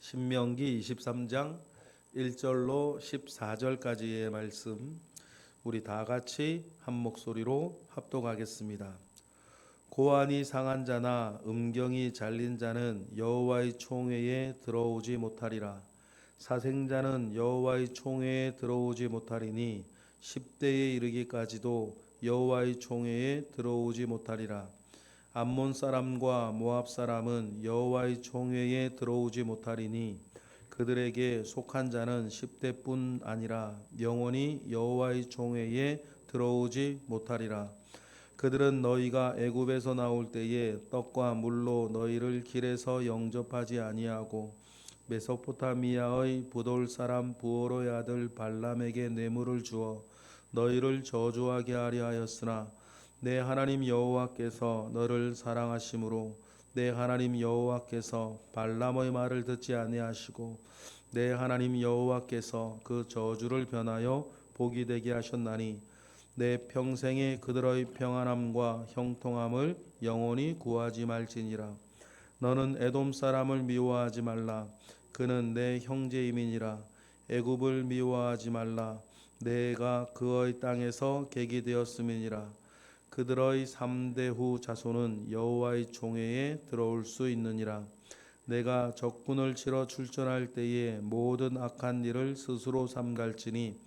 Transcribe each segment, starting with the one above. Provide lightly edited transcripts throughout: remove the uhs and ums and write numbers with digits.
신명기 23장 1절로 14절까지의 말씀 우리 다 같이 한 목소리로 합독하겠습니다. 고안이 상한 자나 음경이 잘린 자는 여호와의 총회에 들어오지 못하리라. 사생자는 여호와의 총회에 들어오지 못하리니 10대에 이르기까지도 여호와의 총회에 들어오지 못하리라. 암몬 사람과 모압 사람은 여호와의 총회에 들어오지 못하리니 그들에게 속한 자는 10대뿐 아니라 영원히 여호와의 총회에 들어오지 못하리라. 그들은 너희가 애굽에서 나올 때에 떡과 물로 너희를 길에서 영접하지 아니하고 메소포타미아의 부돌 사람 부오로의 아들 발람에게 뇌물을 주어 너희를 저주하게 하려 하였으나 내 하나님 여호와께서 너를 사랑하심으로 내 하나님 여호와께서 발람의 말을 듣지 아니하시고 내 하나님 여호와께서 그 저주를 변하여 복이 되게 하셨나니 내 평생에 그들의 평안함과 형통함을 영원히 구하지 말지니라. 너는 에돔 사람을 미워하지 말라. 그는 내 형제임이니라. 애굽을 미워하지 말라. 내가 그의 땅에서 객이 되었음이니라. 그들의 3대 후 자손은 여호와의 총회에 들어올 수 있느니라. 내가 적군을 치러 출전할 때에 모든 악한 일을 스스로 삼갈지니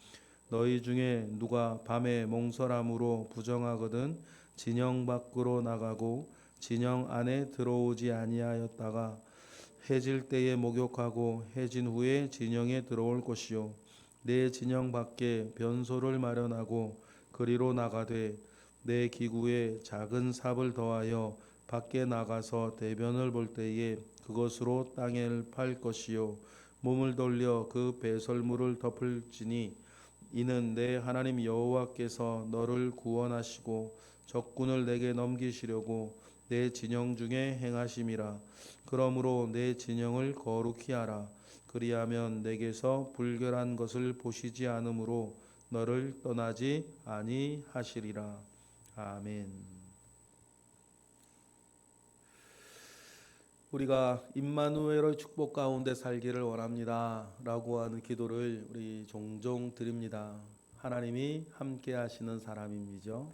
너희 중에 누가 밤에 몽설함으로 부정하거든 진영 밖으로 나가고 진영 안에 들어오지 아니하였다가 해질 때에 목욕하고 해진 후에 진영에 들어올 것이요 내 진영 밖에 변소를 마련하고 그리로 나가되 내 기구에 작은 삽을 더하여 밖에 나가서 대변을 볼 때에 그것으로 땅을 팔 것이요 몸을 돌려 그 배설물을 덮을지니 이는 내 하나님 여호와께서 너를 구원하시고 적군을 내게 넘기시려고 내 진영 중에 행하심이라. 그러므로 내 진영을 거룩히 하라. 그리하면 내게서 불결한 것을 보시지 않으므로 너를 떠나지 아니하시리라. 아멘. 우리가 임마누엘의 축복 가운데 살기를 원합니다 라고 하는 기도를 우리 종종 드립니다. 하나님이 함께 하시는 사람입니다.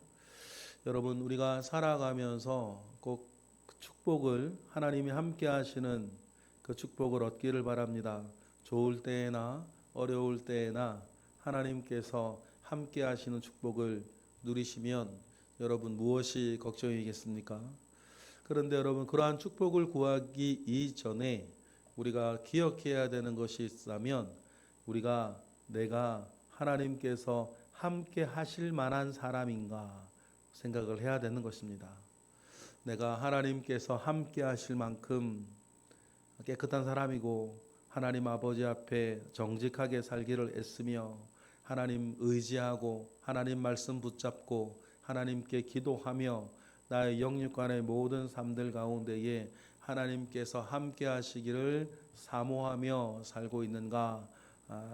여러분, 우리가 살아가면서 꼭 그 축복을, 하나님이 함께 하시는 그 축복을 얻기를 바랍니다. 좋을 때에나 어려울 때에나 하나님께서 함께 하시는 축복을 누리시면 여러분 무엇이 걱정이겠습니까? 그런데 여러분, 그러한 축복을 구하기 이전에 우리가 기억해야 되는 것이 있다면 내가 하나님께서 함께 하실 만한 사람인가 생각을 해야 되는 것입니다. 내가 하나님께서 함께 하실 만큼 깨끗한 사람이고 하나님 아버지 앞에 정직하게 살기를 애쓰며 하나님 의지하고 하나님 말씀 붙잡고 하나님께 기도하며 나의 영육간의 모든 삶들 가운데에 하나님께서 함께 하시기를 사모하며 살고 있는가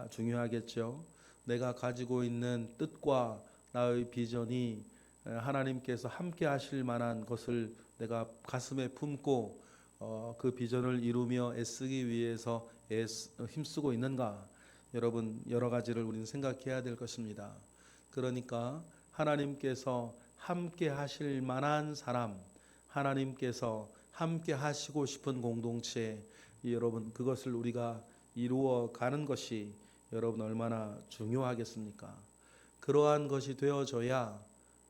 중요하겠죠. 내가 가지고 있는 뜻과 나의 비전이 하나님께서 함께 하실 만한 것을 내가 가슴에 품고 그 비전을 이루며 애쓰기 위해서 힘쓰고 있는가? 여러분, 여러 가지를 우리는 생각해야 될 것입니다. 그러니까 하나님께서 함께 하실 만한 사람, 하나님께서 함께 하시고 싶은 공동체, 여러분 그것을 우리가 이루어 가는 것이 여러분 얼마나 중요하겠습니까? 그러한 것이 되어져야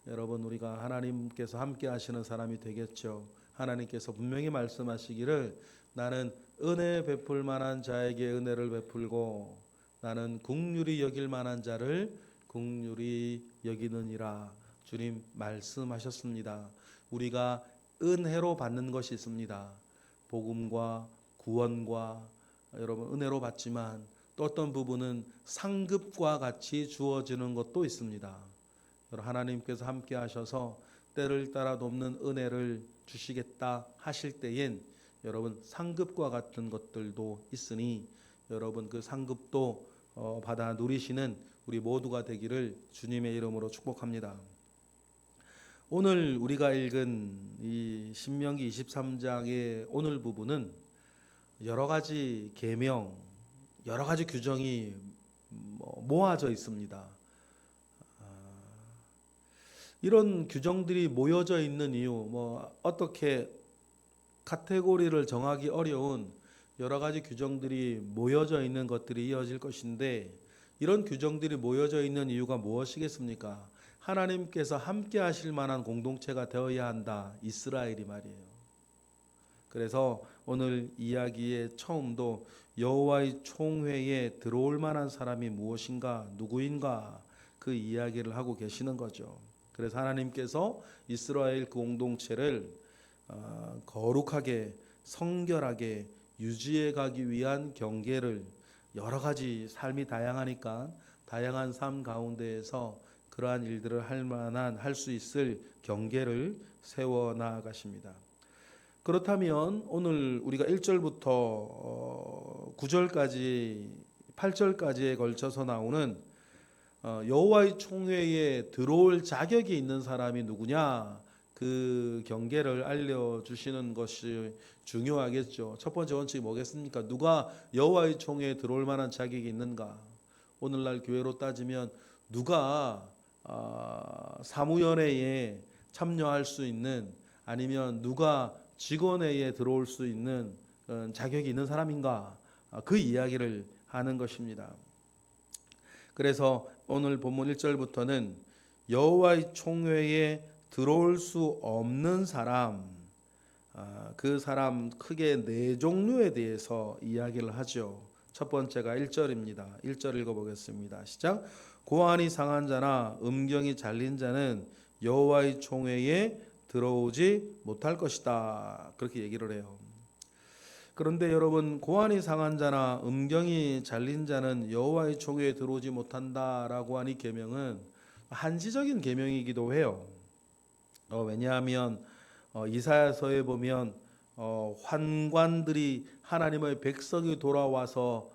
여러분 우리가 하나님께서 함께 하시는 사람이 되겠죠. 하나님께서 분명히 말씀하시기를 나는 은혜 베풀 만한 자에게 은혜를 베풀고 나는 긍휼히 여길 만한 자를 긍휼히 여기느니라. 주님 말씀하셨습니다. 우리가 은혜로 받는 것이 있습니다. 복음과 구원과 여러분 은혜로 받지만 또 어떤 부분은 상급과 같이 주어지는 것도 있습니다. 하나님께서 함께 하셔서 때를 따라 돕는 은혜를 주시겠다 하실 때엔 여러분 상급과 같은 것들도 있으니 여러분 그 상급도 받아 누리시는 우리 모두가 되기를 주님의 이름으로 축복합니다. 오늘 우리가 읽은 이 신명기 23장의 오늘 부분은 여러 가지 계명, 여러 가지 규정이 모아져 있습니다. 이런 규정들이 모여져 있는 이유, 어떻게 카테고리를 정하기 어려운 여러 가지 규정들이 모여져 있는 것들이 이어질 것인데, 이런 규정들이 모여져 있는 이유가 무엇이겠습니까? 하나님께서 함께 하실 만한 공동체가 되어야 한다. 이스라엘이 말이에요. 그래서 오늘 이야기의 처음도 여호와의 총회에 들어올 만한 사람이 무엇인가, 누구인가, 그 이야기를 하고 계시는 거죠. 그래서 하나님께서 이스라엘 공동체를 거룩하게 성결하게 유지해 가기 위한 경계를, 여러 가지 삶이 다양하니까 다양한 삶 가운데에서 그러한 일들을 할 수 있을 경계를 세워 나가십니다. 그렇다면 오늘 우리가 1절부터 9절까지 8절까지에 걸쳐서 나오는 여호와의 총회에 들어올 자격이 있는 사람이 누구냐, 그 경계를 알려주시는 것이 중요하겠죠. 첫 번째 원칙이 뭐겠습니까? 누가 여호와의 총회에 들어올 만한 자격이 있는가? 오늘날 교회로 따지면 누가 사무연회에 참여할 수 있는, 아니면 누가 직원회에 들어올 수 있는 자격이 있는 사람인가, 그 이야기를 하는 것입니다. 그래서 오늘 본문 1절부터는 여호와의 총회에 들어올 수 없는 사람, 그 사람 크게 네 종류에 대해서 이야기를 하죠. 첫 번째가 1절입니다. 1절 읽어보겠습니다. 시작. 고안이 상한 자나 음경이 잘린 자는 여호와의 총회에 들어오지 못할 것이다. 그렇게 얘기를 해요. 그런데 여러분, 고안이 상한 자나 음경이 잘린 자는 여호와의 총회에 들어오지 못한다라고 하니 계명은 한시적인 계명이기도 해요. 왜냐하면 이사야서에 보면 환관들이, 하나님의 백성이 돌아와서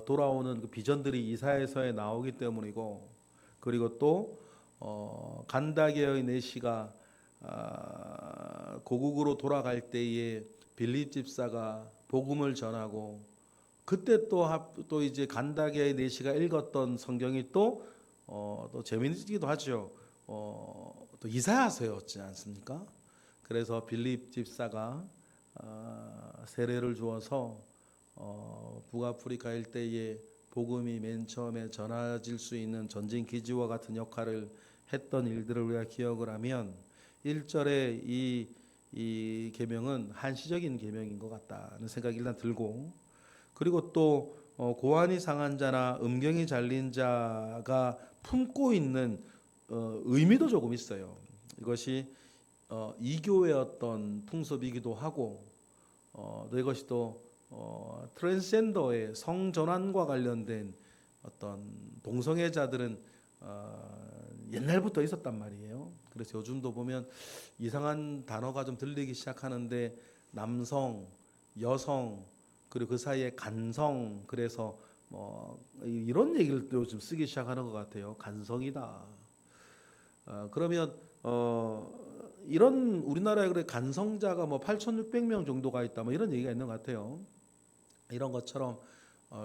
돌아오는 그 비전들이 이사야서에 나오기 때문이고, 그리고 또 간다게의 내시가 고국으로 돌아갈 때에 빌립 집사가 복음을 전하고, 그때 또 이제 간다게의 내시가 읽었던 성경이 또 재미있기도 하죠. 또 이사야서였지 않습니까? 그래서 빌립 집사가 세례를 주어서 북아프리카 일대에 복음이 맨 처음에 전해질 수 있는 전진 기지와 같은 역할을 했던 일들을 우리가 기억을 하면 1절에 이 계명은 한시적인 계명인 것 같다는 생각이 일단 들고, 그리고 또 고안이 상한 자나 음경이 잘린 자가 품고 있는 의미도 조금 있어요. 이것이 이교의 어떤 풍습이기도 하고, 이것이 또 트랜스젠더의 성전환과 관련된 어떤 동성애자들은 옛날부터 있었단 말이에요. 그래서 요즘도 보면 이상한 단어가 좀 들리기 시작하는데, 남성, 여성, 그리고 그 사이에 간성, 그래서 이런 얘기를 또 좀 쓰기 시작하는 것 같아요. 간성이다. 그러면 이런 우리나라에 그래 간성자가 8,600명 정도가 있다, 이런 얘기가 있는 것 같아요. 이런 것처럼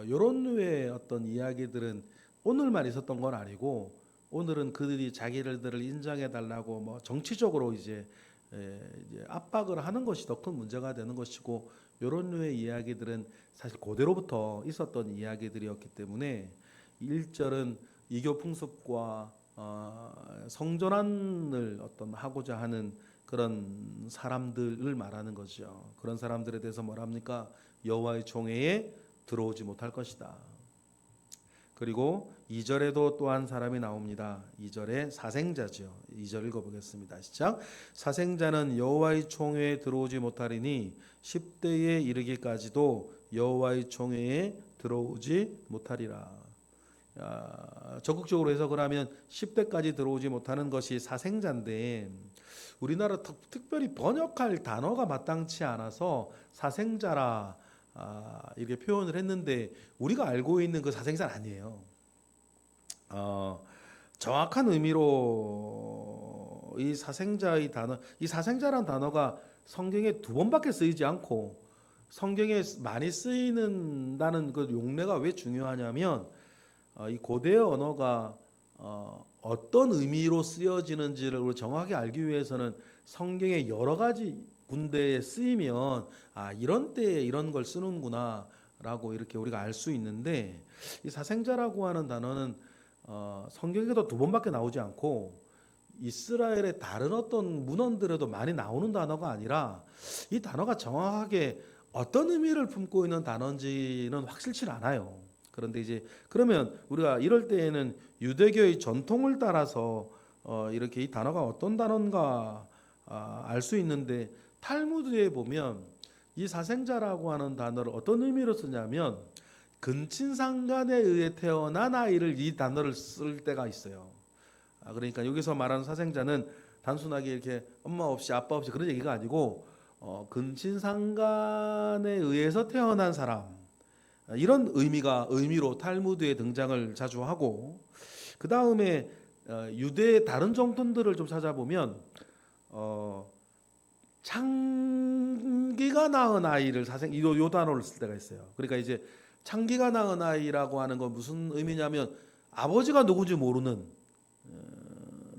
이런 류의 어떤 이야기들은 오늘만 있었던 건 아니고, 오늘은 그들이 자기들을 인정해 달라고 정치적으로 이제 압박을 하는 것이 더 큰 문제가 되는 것이고, 이런 류의 이야기들은 사실 고대로부터 있었던 이야기들이었기 때문에 1절은 이교 풍습과 성전환을 하고자 하는 그런 사람들을 말하는 거죠. 그런 사람들에 대해서 뭐랍니까? 여호와의 총회에 들어오지 못할 것이다. 그리고 2절에도 또 한 사람이 나옵니다. 2절에 사생자죠. 2절 읽어보겠습니다. 시작. 사생자는 여호와의 총회에 들어오지 못하리니 10대에 이르기까지도 여호와의 총회에 들어오지 못하리라. 적극적으로 해석을 하면 10대까지 들어오지 못하는 것이 사생자인데, 우리나라 특별히 번역할 단어가 마땅치 않아서 사생자라 이렇게 표현을 했는데, 우리가 알고 있는 그 사생자는 아니에요. 정확한 의미로 이 사생자의 단어, 이 사생자란 단어가 성경에 2번밖에 쓰이지 않고, 성경에 많이 쓰이는다는 그 용례가 왜 중요하냐면 이 고대 언어가 어떤 의미로 쓰여지는지를 정확히 알기 위해서는 성경의 여러 가지 군데에 쓰이면 이런 때에 이런 걸 쓰는구나라고 이렇게 우리가 알 수 있는데 이 사생자라고 하는 단어는 성경에도 두 번밖에 나오지 않고 이스라엘의 다른 어떤 문헌들에도 많이 나오는 단어가 아니라 이 단어가 정확하게 어떤 의미를 품고 있는 단어인지는 확실치 않아요. 그런데 이제 그러면 우리가 이럴 때에는 유대교의 전통을 따라서 이렇게 이 단어가 어떤 단어인가 알 수 있는데 탈무드에 보면 이 사생자라고 하는 단어를 어떤 의미로 쓰냐면 근친상간에 의해 태어난 아이를 이 단어를 쓸 때가 있어요. 그러니까 여기서 말하는 사생자는 단순하게 이렇게 엄마 없이 아빠 없이 그런 얘기가 아니고 근친상간에 의해서 태어난 사람 이런 의미로 탈무드에 등장을 자주 하고 그 다음에 유대의 다른 정통들을 좀 찾아보면 창기가 낳은 아이를 요 단어를 쓸 때가 있어요. 그러니까 이제 창기가 낳은 아이라고 하는 건 무슨 의미냐면 아버지가 누군지 모르는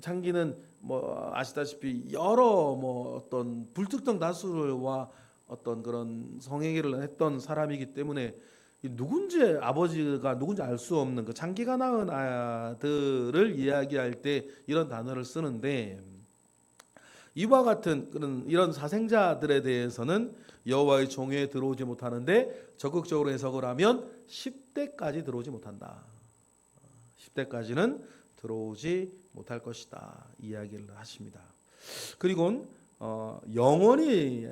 창기는 뭐 아시다시피 여러 뭐 어떤 불특정 다수와 어떤 그런 성행위를 했던 사람이기 때문에 누군지 아버지가 누군지 알 수 없는 그 창기가 낳은 아들을 이야기할 때 이런 단어를 쓰는데 이와 같은 그런 이런 사생자들에 대해서는 여호와의 종회에 들어오지 못하는데 적극적으로 해석을 하면 10대까지 들어오지 못한다. 10대까지는 들어오지 못할 것이다. 이야기를 하십니다. 그리고 영원히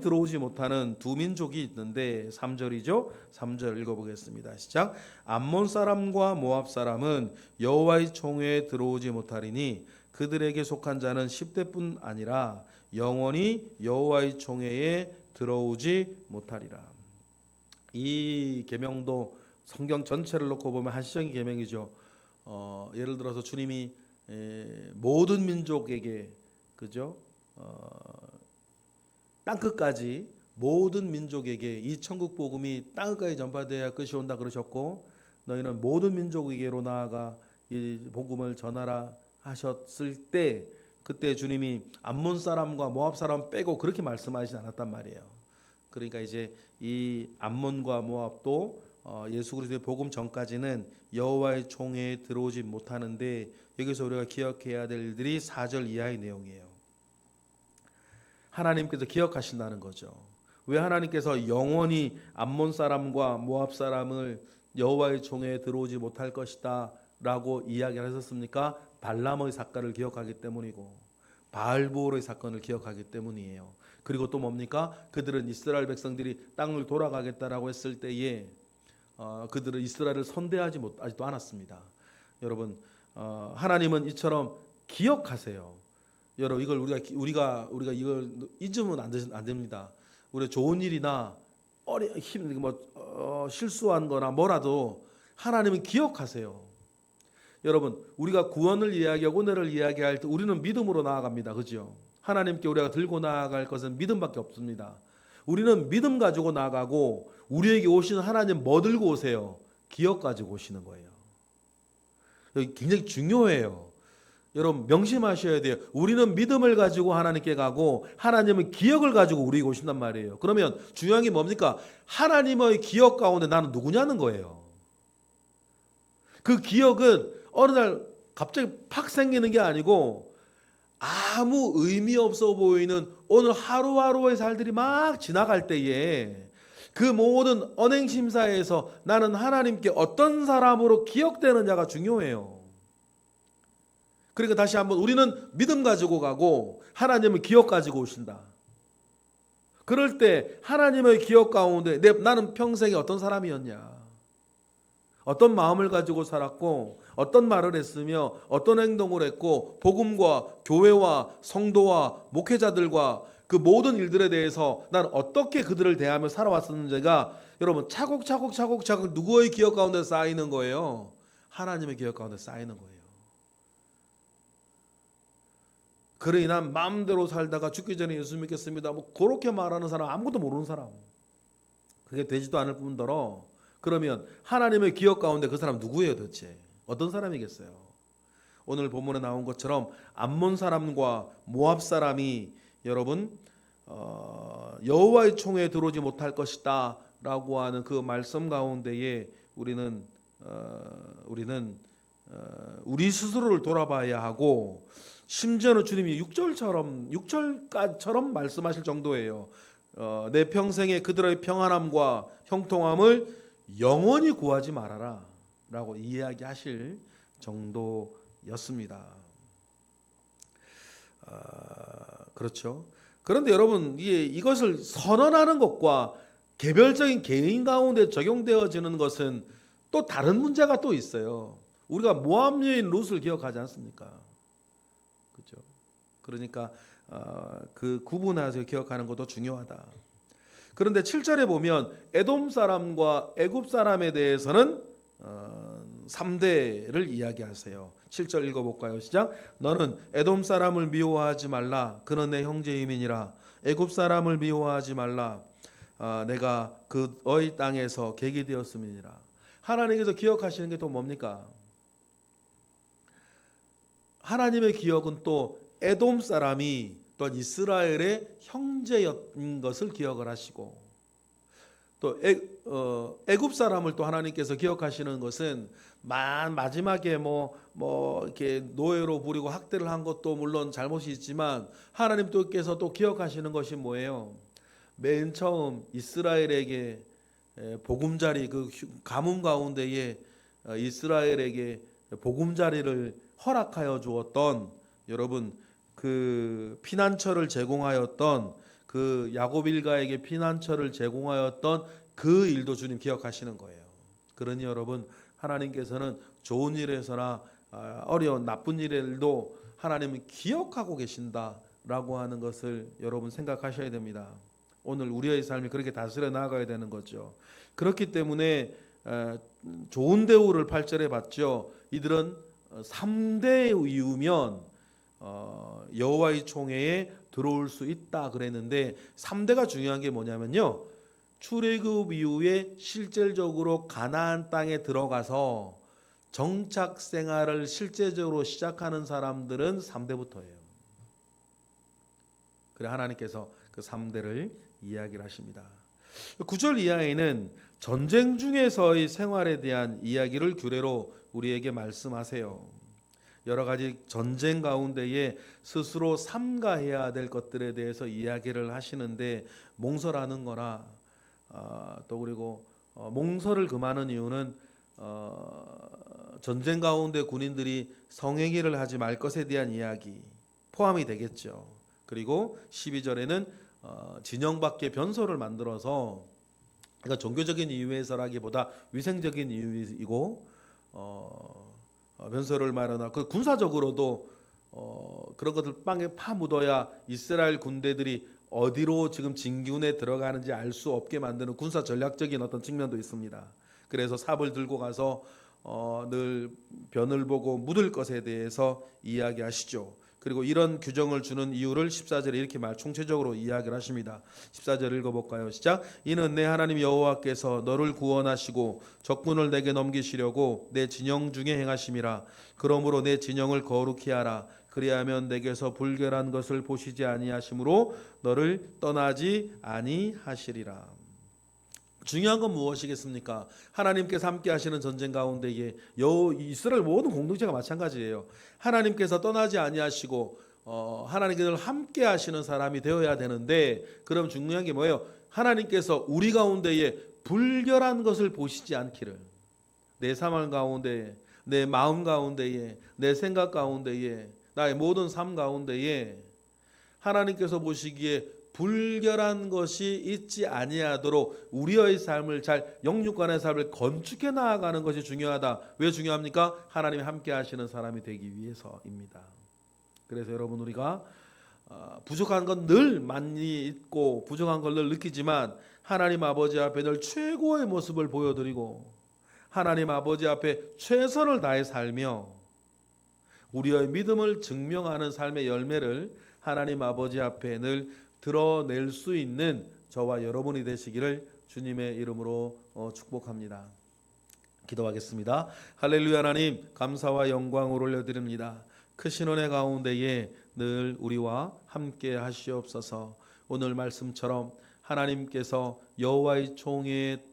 들어오지 못하는 두 민족이 있는데 3절이죠. 3절 읽어보겠습니다. 시작. 암몬 사람과 모압 사람은 여호와의 총회에 들어오지 못하리니 그들에게 속한 자는 10대뿐 아니라 영원히 여호와의 총회에 들어오지 못하리라. 이 계명도 성경 전체를 놓고 보면 한시적인 계명이죠. 예를 들어서 주님이 모든 민족에게 그죠? 땅끝까지 모든 민족에게 이 천국 복음이 땅끝까지 전파되어야 끝이 온다 그러셨고 너희는 모든 민족에게로 나아가 이 복음을 전하라 하셨을 때 그때 주님이 암몬 사람과 모압 사람 빼고 그렇게 말씀하시지 않았단 말이에요. 그러니까 이제 이 암몬과 모압도 예수 그리스도의 복음 전까지는 여호와의 총회에 들어오지 못하는데 여기서 우리가 기억해야 될 일들이 4절 이하의 내용이에요. 하나님께서 기억하신다는 거죠. 왜 하나님께서 영원히 암몬 사람과 모압 사람을 여호와의 총회에 들어오지 못할 것이다 라고 이야기를 하셨습니까? 발람의 사건을 기억하기 때문이고 바알보올의 사건을 기억하기 때문이에요. 그리고 또 뭡니까? 그들은 이스라엘 백성들이 땅을 돌아가겠다라고 했을 때에 그들은 이스라엘을 선대하지도 않았습니다. 여러분 하나님은 이처럼 기억하세요. 여러분 이걸 우리가 이걸 잊으면 안 됩니다. 우리 좋은 일이나 실수한 거나 뭐라도 하나님은 기억하세요. 여러분 우리가 구원을 이야기하고 은혜를 이야기할 때 우리는 믿음으로 나아갑니다. 그죠? 하나님께 우리가 들고 나아갈 것은 믿음밖에 없습니다. 우리는 믿음 가지고 나아가고 우리에게 오시는 하나님 뭐 들고 오세요? 기억 가지고 오시는 거예요. 여기 굉장히 중요해요. 여러분 명심하셔야 돼요. 우리는 믿음을 가지고 하나님께 가고 하나님은 기억을 가지고 우리에게 오신단 말이에요. 그러면 중요한 게 뭡니까? 하나님의 기억 가운데 나는 누구냐는 거예요. 그 기억은 어느 날 갑자기 팍 생기는 게 아니고 아무 의미 없어 보이는 오늘 하루하루의 살들이 막 지나갈 때에 그 모든 언행심사에서 나는 하나님께 어떤 사람으로 기억되느냐가 중요해요. 그러니까 다시 한번 우리는 믿음 가지고 가고 하나님은 기억 가지고 오신다. 그럴 때 하나님의 기억 가운데 나는 평생에 어떤 사람이었냐, 어떤 마음을 가지고 살았고 어떤 말을 했으며 어떤 행동을 했고 복음과 교회와 성도와 목회자들과 그 모든 일들에 대해서 난 어떻게 그들을 대하며 살아왔었는지가 여러분 차곡차곡 누구의 기억 가운데 쌓이는 거예요? 하나님의 기억 가운데 쌓이는 거예요. 그러니 난 마음대로 살다가 죽기 전에 예수 믿겠습니다. 뭐 그렇게 말하는 사람 아무것도 모르는 사람. 그게 되지도 않을 뿐더러 그러면 하나님의 기억 가운데 그 사람 누구예요 도대체? 어떤 사람이겠어요? 오늘 본문에 나온 것처럼 암몬 사람과 모압 사람이 여러분 여호와의 총회에 들어오지 못할 것이다 라고 하는 그 말씀 가운데에 우리는 우리 스스로를 돌아봐야 하고, 심지어는 주님이 6절처럼 말씀하실 정도예요. 내 평생에 그들의 평안함과 형통함을 영원히 구하지 말아라 라고 이야기하실 정도였습니다. 그렇죠. 그런데 여러분, 이것을 선언하는 것과 개별적인 개인 가운데 적용되어지는 것은 또 다른 문제가 또 있어요. 우리가 모압 여인 룻을 기억하지 않습니까? 그렇죠. 그러니까 그 구분해서 기억하는 것도 중요하다. 그런데 7절에 보면 에돔 사람과 애굽 사람에 대해서는 3대를 이야기하세요. 7절 읽어볼까요? 시작. 너는 에돔 사람을 미워하지 말라. 그는 내 형제임이니라. 애굽 사람을 미워하지 말라. 내가 그의 땅에서 객이 되었음이니라. 하나님께서 기억하시는 게 또 뭡니까? 하나님의 기억은 또 에돔 사람이 또 이스라엘의 형제인 것을 기억을 하시고, 또 애굽 사람을 또 하나님께서 기억하시는 것은 마지막에 이렇게 노예로 부리고 학대를 한 것도 물론 잘못이 있지만 하나님께서 또 기억하시는 것이 뭐예요? 맨 처음 이스라엘에게 보금자리, 그 가뭄 가운데에 이스라엘에게 보금자리를 허락하여 주었던, 여러분 그 피난처를 제공하였던, 그 야곱 일가에게 피난처를 제공하였던 그 일도 주님 기억하시는 거예요. 그러니 여러분, 하나님께서는 좋은 일에서나 어려운 나쁜 일에도 하나님은 기억하고 계신다라고 하는 것을 여러분 생각하셔야 됩니다. 오늘 우리의 삶이 그렇게 다스려 나가야 되는 거죠. 그렇기 때문에 좋은 대우를 8절에 받죠. 이들은 3대 이후면 여호와의 총회에 들어올 수 있다 그랬는데, 3대가 중요한 게 뭐냐면요, 출애굽 이후에 실질적으로 가나안 땅에 들어가서 정착 생활을 실제적으로 시작하는 사람들은 3대부터예요. 그래 하나님께서 그 3대를 이야기를 하십니다. 9절 이하에는 전쟁 중에서의 생활에 대한 이야기를 규례로 우리에게 말씀하세요. 여러 가지 전쟁 가운데에 스스로 삼가해야 될 것들에 대해서 이야기를 하시는데, 몽설하는 거나 또 그리고 몽설을 금하는 이유는 전쟁 가운데 군인들이 성행위를 하지 말 것에 대한 이야기 포함이 되겠죠. 그리고 12절에는 진영 밖에 변소를 만들어서, 그러니까 종교적인 이유에서라기보다 위생적인 이유이고 변소를 마련하고, 그 군사적으로도 그런 것들 빵에 파묻어야 이스라엘 군대들이 어디로 지금 진군에 들어가는지 알 수 없게 만드는 군사 전략적인 어떤 측면도 있습니다. 그래서 삽을 들고 가서 늘 변을 보고 묻을 것에 대해서 이야기하시죠. 그리고 이런 규정을 주는 이유를 14절에 이렇게 총체적으로 이야기를 하십니다. 14절 읽어볼까요? 시작. 이는 내 하나님 여호와께서 너를 구원하시고 적군을 내게 넘기시려고 내 진영 중에 행하심이라. 그러므로 내 진영을 거룩히 하라. 그리하면 내게서 불결한 것을 보시지 아니하심으로 너를 떠나지 아니하시리라. 중요한 건 무엇이겠습니까? 하나님께서 함께 하시는 전쟁 가운데에 이스라엘 모든 공동체가 마찬가지예요. 하나님께서 떠나지 아니하시고 하나님께서 함께 하시는 사람이 되어야 되는데, 그럼 중요한 게 뭐예요? 하나님께서 우리 가운데에 불결한 것을 보시지 않기를. 내 삶 가운데에, 내 마음 가운데에, 내 생각 가운데에, 나의 모든 삶 가운데에 하나님께서 보시기에 불결한 것이 있지 아니하도록 우리의 삶을 잘, 영육간의 삶을 건축해 나아가는 것이 중요하다. 왜 중요합니까? 하나님이 함께 하시는 사람이 되기 위해서입니다. 그래서 여러분, 우리가 부족한 건 늘 많이 있고 부족한 걸 늘 느끼지만 하나님 아버지 앞에 늘 최고의 모습을 보여드리고 하나님 아버지 앞에 최선을 다해 살며 우리의 믿음을 증명하는 삶의 열매를 하나님 아버지 앞에 늘 드러낼 수 있는 저와 여러분이 되시기를 주님의 이름으로 축복합니다. 기도하겠습니다. 할렐루야. 하나님 감사와 영광을 올려드립니다. 크신 은혜 가운데에 늘 우리와 함께 하시옵소서. 오늘 말씀처럼 하나님께서 여호와의 총회에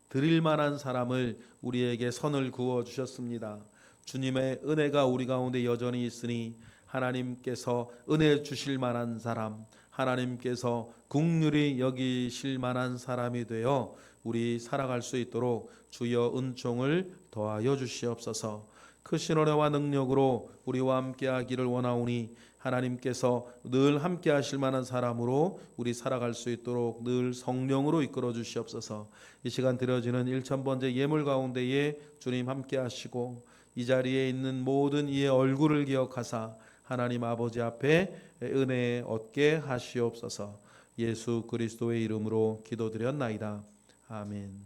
드릴 만한 사람을 우리에게 선을 그어 주셨습니다. 주님의 은혜가 우리 가운데 여전히 있으니 하나님께서 은혜 주실 만한 사람, 하나님께서 긍휼히 여기실 만한 사람이 되어 우리 살아갈 수 있도록 주여 은총을 더하여 주시옵소서. 크신 은혜와 능력으로 우리와 함께하기를 원하오니 하나님께서 늘 함께하실 만한 사람으로 우리 살아갈 수 있도록 늘 성령으로 이끌어 주시옵소서. 이 시간 드려지는 1000번째 예물 가운데에 주님 함께하시고 이 자리에 있는 모든 이의 얼굴을 기억하사 하나님 아버지 앞에 은혜 얻게 하시옵소서. 예수 그리스도의 이름으로 기도드렸나이다. 아멘.